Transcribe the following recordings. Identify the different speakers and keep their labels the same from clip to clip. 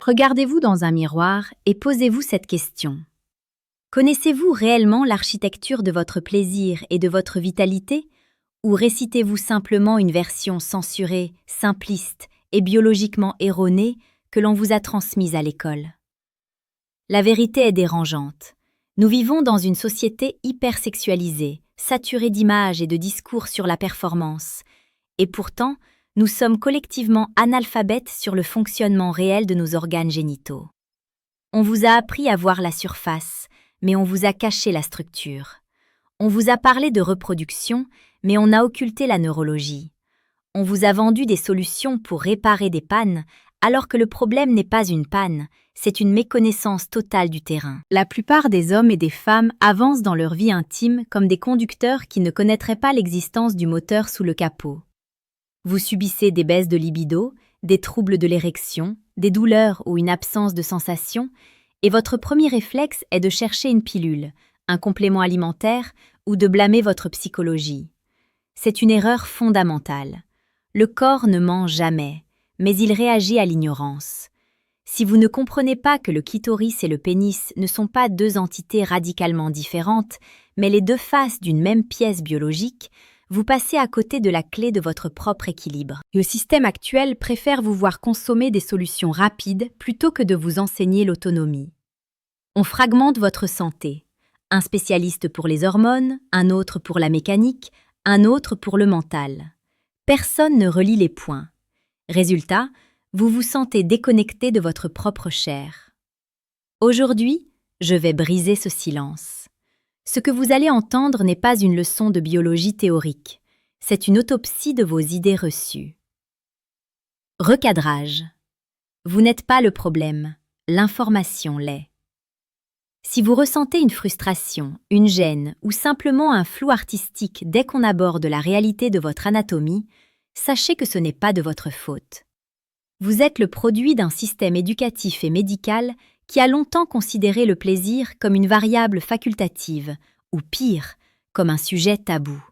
Speaker 1: Regardez-vous dans un miroir et posez-vous cette question. Connaissez-vous réellement l'architecture de votre plaisir et de votre vitalité, ou récitez-vous simplement une version censurée, simpliste et biologiquement erronée que l'on vous a transmise à l'école? La vérité est dérangeante. Nous vivons dans une société hypersexualisée, saturée d'images et de discours sur la performance, et pourtant, nous sommes collectivement analphabètes sur le fonctionnement réel de nos organes génitaux. On vous a appris à voir la surface, mais on vous a caché la structure. On vous a parlé de reproduction, mais on a occulté la neurologie. On vous a vendu des solutions pour réparer des pannes, alors que le problème n'est pas une panne, c'est une méconnaissance totale du terrain. La plupart des hommes et des femmes avancent dans leur vie intime comme des conducteurs qui ne connaîtraient pas l'existence du moteur sous le capot. Vous subissez des baisses de libido, des troubles de l'érection, des douleurs ou une absence de sensation, et votre premier réflexe est de chercher une pilule, un complément alimentaire ou de blâmer votre psychologie. C'est une erreur fondamentale. Le corps ne ment jamais, mais il réagit à l'ignorance. Si vous ne comprenez pas que le clitoris et le pénis ne sont pas deux entités radicalement différentes, mais les deux faces d'une même pièce biologique, vous passez à côté de la clé de votre propre équilibre. Le système actuel préfère vous voir consommer des solutions rapides plutôt que de vous enseigner l'autonomie. On fragmente votre santé. Un spécialiste pour les hormones, un autre pour la mécanique, un autre pour le mental. Personne ne relie les points. Résultat, vous vous sentez déconnecté de votre propre chair. Aujourd'hui, je vais briser ce silence. Ce que vous allez entendre n'est pas une leçon de biologie théorique, c'est une autopsie de vos idées reçues. Recadrage. Vous n'êtes pas le problème, l'information l'est. Si vous ressentez une frustration, une gêne ou simplement un flou artistique dès qu'on aborde la réalité de votre anatomie, sachez que ce n'est pas de votre faute. Vous êtes le produit d'un système éducatif et médical qui a longtemps considéré le plaisir comme une variable facultative, ou pire, comme un sujet tabou.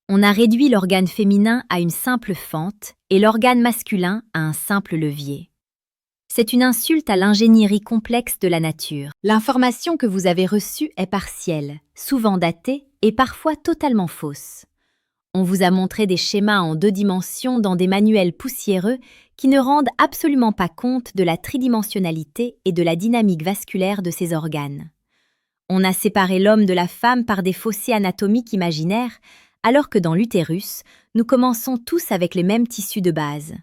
Speaker 1: On a réduit l'organe féminin à une simple fente et l'organe masculin à un simple levier. C'est une insulte à l'ingénierie complexe de la nature. L'information que vous avez reçue est partielle, souvent datée et parfois totalement fausse. On vous a montré des schémas en 2 dimensions dans des manuels poussiéreux qui ne rendent absolument pas compte de la tridimensionnalité et de la dynamique vasculaire de ces organes. On a séparé l'homme de la femme par des fossés anatomiques imaginaires, alors que dans l'utérus, nous commençons tous avec les mêmes tissus de base.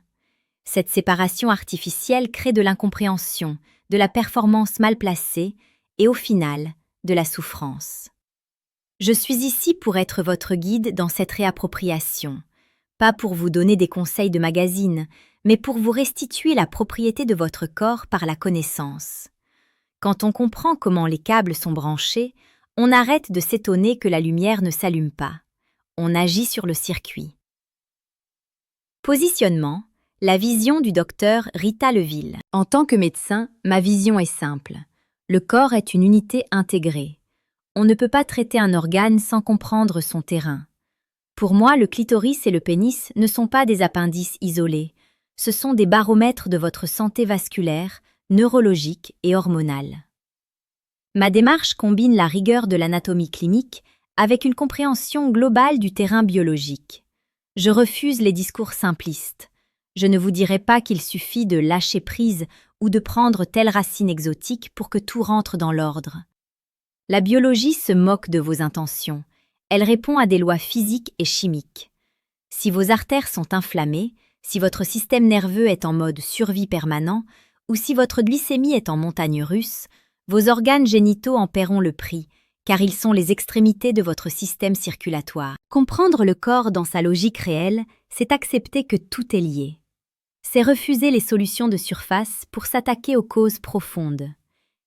Speaker 1: Cette séparation artificielle crée de l'incompréhension, de la performance mal placée et, au final, de la souffrance. Je suis ici pour être votre guide dans cette réappropriation, pas pour vous donner des conseils de magazine, mais pour vous restituer la propriété de votre corps par la connaissance. Quand on comprend comment les câbles sont branchés, on arrête de s'étonner que la lumière ne s'allume pas. On agit sur le circuit. Positionnement, la vision du docteur Rita Leville. En tant que médecin, ma vision est simple. Le corps est une unité intégrée. On ne peut pas traiter un organe sans comprendre son terrain. Pour moi, le clitoris et le pénis ne sont pas des appendices isolés. Ce sont des baromètres de votre santé vasculaire, neurologique et hormonale. Ma démarche combine la rigueur de l'anatomie clinique avec une compréhension globale du terrain biologique. Je refuse les discours simplistes. Je ne vous dirai pas qu'il suffit de lâcher prise ou de prendre telle racine exotique pour que tout rentre dans l'ordre. La biologie se moque de vos intentions. Elle répond à des lois physiques et chimiques. Si vos artères sont inflammées, si votre système nerveux est en mode survie permanent, ou si votre glycémie est en montagne russe, vos organes génitaux en paieront le prix, car ils sont les extrémités de votre système circulatoire. Comprendre le corps dans sa logique réelle, c'est accepter que tout est lié. C'est refuser les solutions de surface pour s'attaquer aux causes profondes.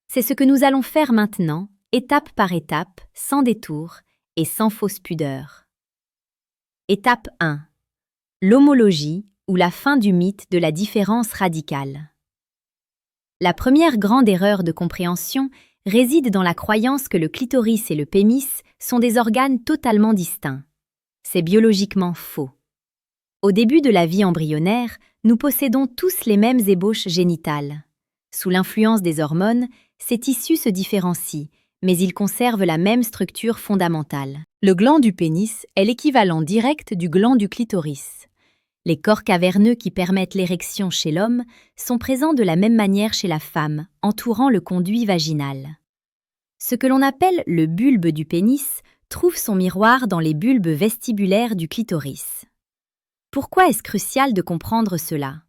Speaker 1: C'est ce que nous allons faire maintenant, étape par étape, sans détour et sans fausse pudeur. Étape 1. L'homologie ou la fin du mythe de la différence radicale. La première grande erreur de compréhension réside dans la croyance que le clitoris et le pénis sont des organes totalement distincts. C'est biologiquement faux. Au début de la vie embryonnaire, nous possédons tous les mêmes ébauches génitales. Sous l'influence des hormones, ces tissus se différencient, mais ils conservent la même structure fondamentale. Le gland du pénis est l'équivalent direct du gland du clitoris. Les corps caverneux qui permettent l'érection chez l'homme sont présents de la même manière chez la femme, entourant le conduit vaginal. Ce que l'on appelle le bulbe du pénis trouve son miroir dans les bulbes vestibulaires du clitoris. Pourquoi est-ce crucial de comprendre cela?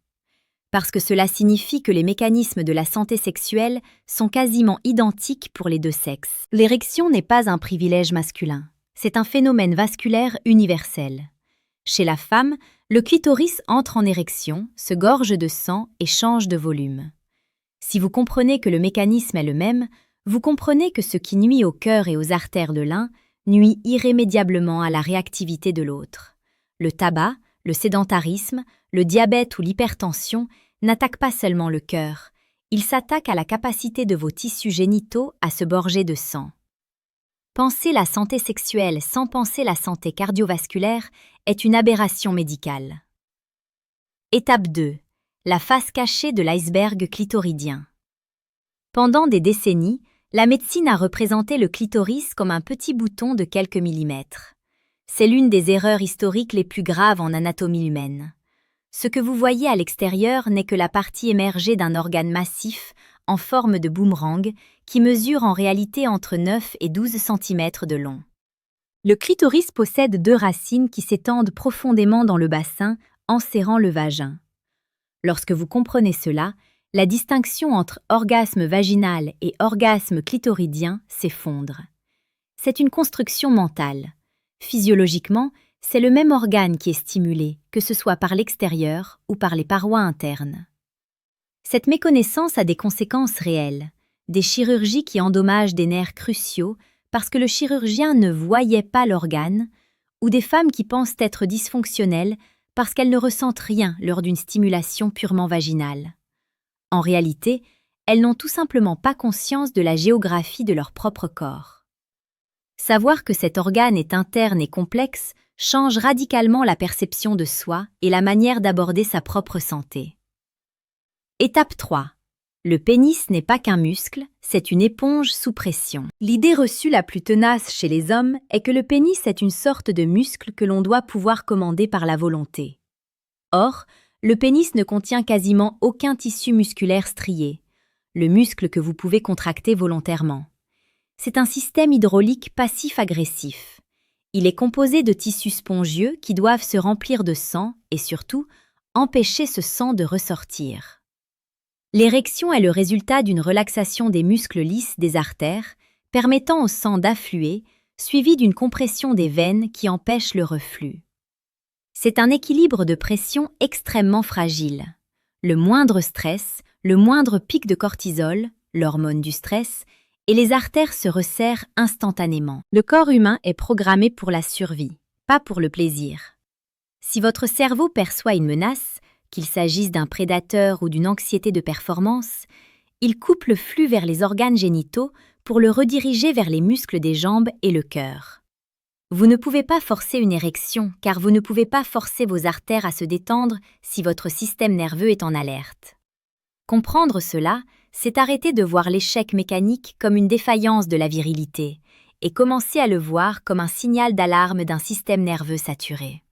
Speaker 1: Parce que cela signifie que les mécanismes de la santé sexuelle sont quasiment identiques pour les deux sexes. L'érection n'est pas un privilège masculin, c'est un phénomène vasculaire universel. Chez la femme, le clitoris entre en érection, se gorge de sang et change de volume. Si vous comprenez que le mécanisme est le même, vous comprenez que ce qui nuit au cœur et aux artères de l'un nuit irrémédiablement à la réactivité de l'autre. Le tabac, le sédentarisme, le diabète ou l'hypertension n'attaquent pas seulement le cœur, ils s'attaquent à la capacité de vos tissus génitaux à se gorger de sang. Penser la santé sexuelle sans penser la santé cardiovasculaire est une aberration médicale. Étape 2. La face cachée de l'iceberg clitoridien. Pendant des décennies, la médecine a représenté le clitoris comme un petit bouton de quelques millimètres. C'est l'une des erreurs historiques les plus graves en anatomie humaine. Ce que vous voyez à l'extérieur n'est que la partie émergée d'un organe massif en forme de boomerang qui mesure en réalité entre 9 et 12 cm de long. Le clitoris possède 2 racines qui s'étendent profondément dans le bassin, enserrant le vagin. Lorsque vous comprenez cela, la distinction entre orgasme vaginal et orgasme clitoridien s'effondre. C'est une construction mentale. Physiologiquement, c'est le même organe qui est stimulé, que ce soit par l'extérieur ou par les parois internes. Cette méconnaissance a des conséquences réelles, des chirurgies qui endommagent des nerfs cruciaux parce que le chirurgien ne voyait pas l'organe, ou des femmes qui pensent être dysfonctionnelles parce qu'elles ne ressentent rien lors d'une stimulation purement vaginale. En réalité, elles n'ont tout simplement pas conscience de la géographie de leur propre corps. Savoir que cet organe est interne et complexe change radicalement la perception de soi et la manière d'aborder sa propre santé. Étape 3. Le pénis n'est pas qu'un muscle, c'est une éponge sous pression. L'idée reçue la plus tenace chez les hommes est que le pénis est une sorte de muscle que l'on doit pouvoir commander par la volonté. Or, le pénis ne contient quasiment aucun tissu musculaire strié, le muscle que vous pouvez contracter volontairement. C'est un système hydraulique passif-agressif. Il est composé de tissus spongieux qui doivent se remplir de sang et surtout, empêcher ce sang de ressortir. L'érection est le résultat d'une relaxation des muscles lisses des artères, permettant au sang d'affluer, suivi d'une compression des veines qui empêche le reflux. C'est un équilibre de pression extrêmement fragile. Le moindre stress, le moindre pic de cortisol, l'hormone du stress, et les artères se resserrent instantanément. Le corps humain est programmé pour la survie, pas pour le plaisir. Si votre cerveau perçoit une menace, qu'il s'agisse d'un prédateur ou d'une anxiété de performance, il coupe le flux vers les organes génitaux pour le rediriger vers les muscles des jambes et le cœur. Vous ne pouvez pas forcer une érection car vous ne pouvez pas forcer vos artères à se détendre si votre système nerveux est en alerte. Comprendre cela, c'est arrêter de voir l'échec mécanique comme une défaillance de la virilité et commencer à le voir comme un signal d'alarme d'un système nerveux saturé.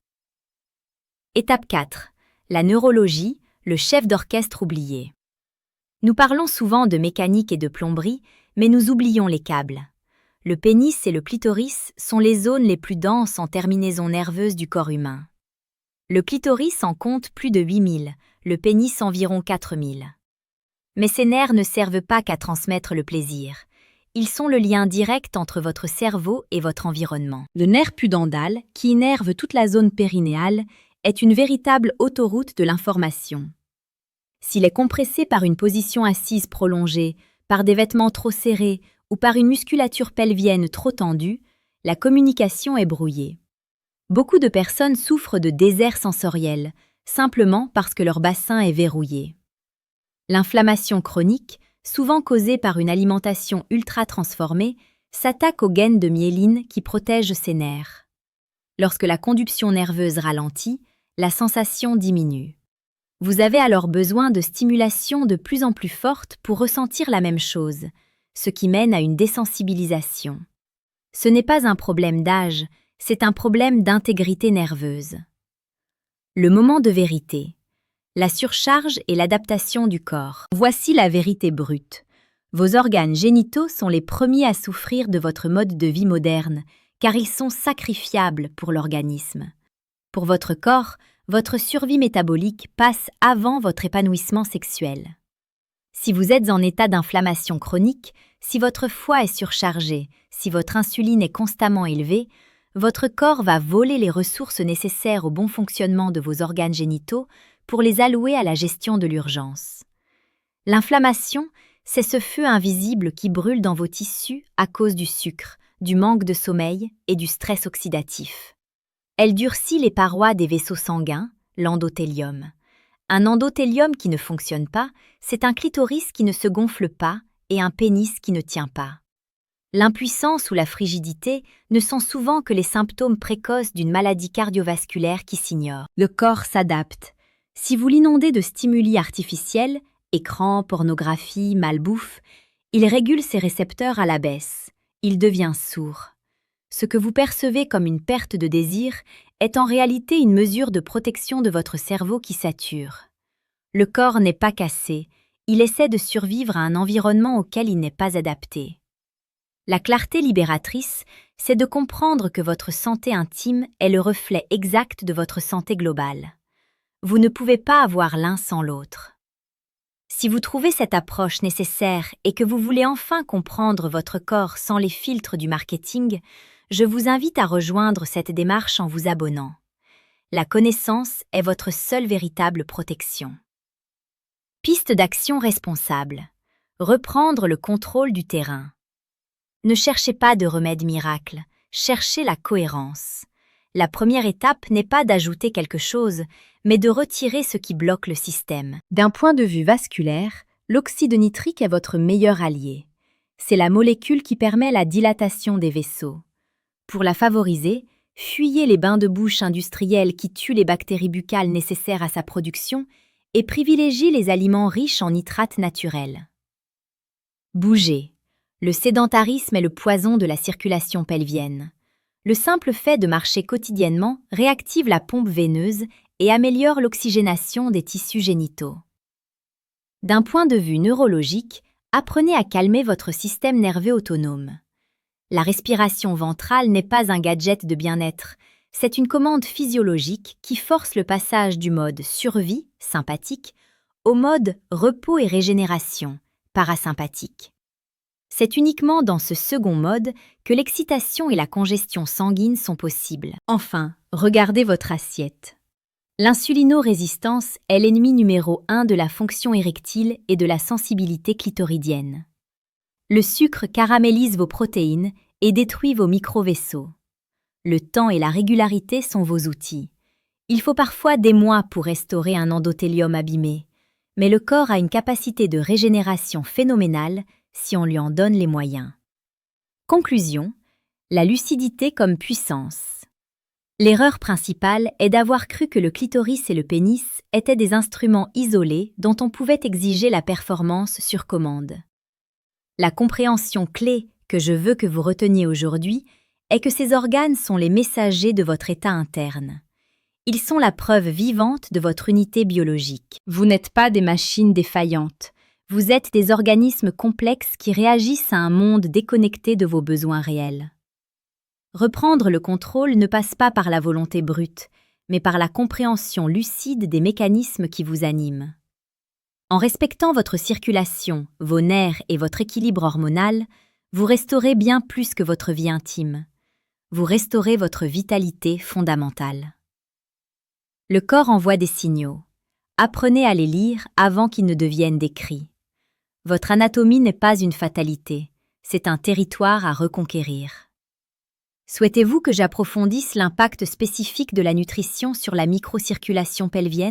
Speaker 1: Étape 4. La neurologie, le chef d'orchestre oublié. Nous parlons souvent de mécanique et de plomberie, mais nous oublions les câbles. Le pénis et le clitoris sont les zones les plus denses en terminaisons nerveuses du corps humain. Le clitoris en compte plus de 8000, le pénis environ 4000. Mais ces nerfs ne servent pas qu'à transmettre le plaisir. Ils sont le lien direct entre votre cerveau et votre environnement. Le nerf pudendal, qui innerve toute la zone périnéale, est une véritable autoroute de l'information. S'il est compressé par une position assise prolongée, par des vêtements trop serrés ou par une musculature pelvienne trop tendue, la communication est brouillée. Beaucoup de personnes souffrent de désert sensoriel, simplement parce que leur bassin est verrouillé. L'inflammation chronique, souvent causée par une alimentation ultra-transformée, s'attaque aux gaines de myéline qui protègent ces nerfs. Lorsque la conduction nerveuse ralentit, la sensation diminue. Vous avez alors besoin de stimulation de plus en plus forte pour ressentir la même chose, ce qui mène à une désensibilisation. Ce n'est pas un problème d'âge, c'est un problème d'intégrité nerveuse. Le moment de vérité. La surcharge et l'adaptation du corps. Voici la vérité brute. Vos organes génitaux sont les premiers à souffrir de votre mode de vie moderne, car ils sont sacrifiables pour l'organisme. Pour votre corps, votre survie métabolique passe avant votre épanouissement sexuel. Si vous êtes en état d'inflammation chronique, si votre foie est surchargé, si votre insuline est constamment élevée, votre corps va voler les ressources nécessaires au bon fonctionnement de vos organes génitaux pour les allouer à la gestion de l'urgence. L'inflammation, c'est ce feu invisible qui brûle dans vos tissus à cause du sucre, du manque de sommeil et du stress oxydatif. Elle durcit les parois des vaisseaux sanguins, l'endothélium. Un endothélium qui ne fonctionne pas, c'est un clitoris qui ne se gonfle pas et un pénis qui ne tient pas. L'impuissance ou la frigidité ne sont souvent que les symptômes précoces d'une maladie cardiovasculaire qui s'ignore. Le corps s'adapte. Si vous l'inondez de stimuli artificiels, écran, pornographie, malbouffe, il régule ses récepteurs à la baisse. Il devient sourd. Ce que vous percevez comme une perte de désir est en réalité une mesure de protection de votre cerveau qui sature. Le corps n'est pas cassé, il essaie de survivre à un environnement auquel il n'est pas adapté. La clarté libératrice, c'est de comprendre que votre santé intime est le reflet exact de votre santé globale. Vous ne pouvez pas avoir l'un sans l'autre. Si vous trouvez cette approche nécessaire et que vous voulez enfin comprendre votre corps sans les filtres du marketing, je vous invite à rejoindre cette démarche en vous abonnant. La connaissance est votre seule véritable protection. Piste d'action responsable. Reprendre le contrôle du terrain. Ne cherchez pas de remède miracle, cherchez la cohérence. La première étape n'est pas d'ajouter quelque chose, mais de retirer ce qui bloque le système. D'un point de vue vasculaire, l'oxyde nitrique est votre meilleur allié. C'est la molécule qui permet la dilatation des vaisseaux. Pour la favoriser, fuyez les bains de bouche industriels qui tuent les bactéries buccales nécessaires à sa production et privilégiez les aliments riches en nitrates naturels. Bougez. Le sédentarisme est le poison de la circulation pelvienne. Le simple fait de marcher quotidiennement réactive la pompe veineuse et améliore l'oxygénation des tissus génitaux. D'un point de vue neurologique, apprenez à calmer votre système nerveux autonome. La respiration ventrale n'est pas un gadget de bien-être, c'est une commande physiologique qui force le passage du mode survie, sympathique, au mode repos et régénération, parasympathique. C'est uniquement dans ce second mode que l'excitation et la congestion sanguine sont possibles. Enfin, regardez votre assiette. L'insulinorésistance est l'ennemi numéro 1 de la fonction érectile et de la sensibilité clitoridienne. Le sucre caramélise vos protéines et détruit vos micro-vaisseaux. Le temps et la régularité sont vos outils. Il faut parfois des mois pour restaurer un endothélium abîmé, mais le corps a une capacité de régénération phénoménale si on lui en donne les moyens. Conclusion, la lucidité comme puissance. L'erreur principale est d'avoir cru que le clitoris et le pénis étaient des instruments isolés dont on pouvait exiger la performance sur commande. La compréhension clé que je veux que vous reteniez aujourd'hui est que ces organes sont les messagers de votre état interne. Ils sont la preuve vivante de votre unité biologique. Vous n'êtes pas des machines défaillantes. Vous êtes des organismes complexes qui réagissent à un monde déconnecté de vos besoins réels. Reprendre le contrôle ne passe pas par la volonté brute, mais par la compréhension lucide des mécanismes qui vous animent. En respectant votre circulation, vos nerfs et votre équilibre hormonal, vous restaurez bien plus que votre vie intime. Vous restaurez votre vitalité fondamentale. Le corps envoie des signaux. Apprenez à les lire avant qu'ils ne deviennent des cris. Votre anatomie n'est pas une fatalité, c'est un territoire à reconquérir. Souhaitez-vous que j'approfondisse l'impact spécifique de la nutrition sur la microcirculation pelvienne ?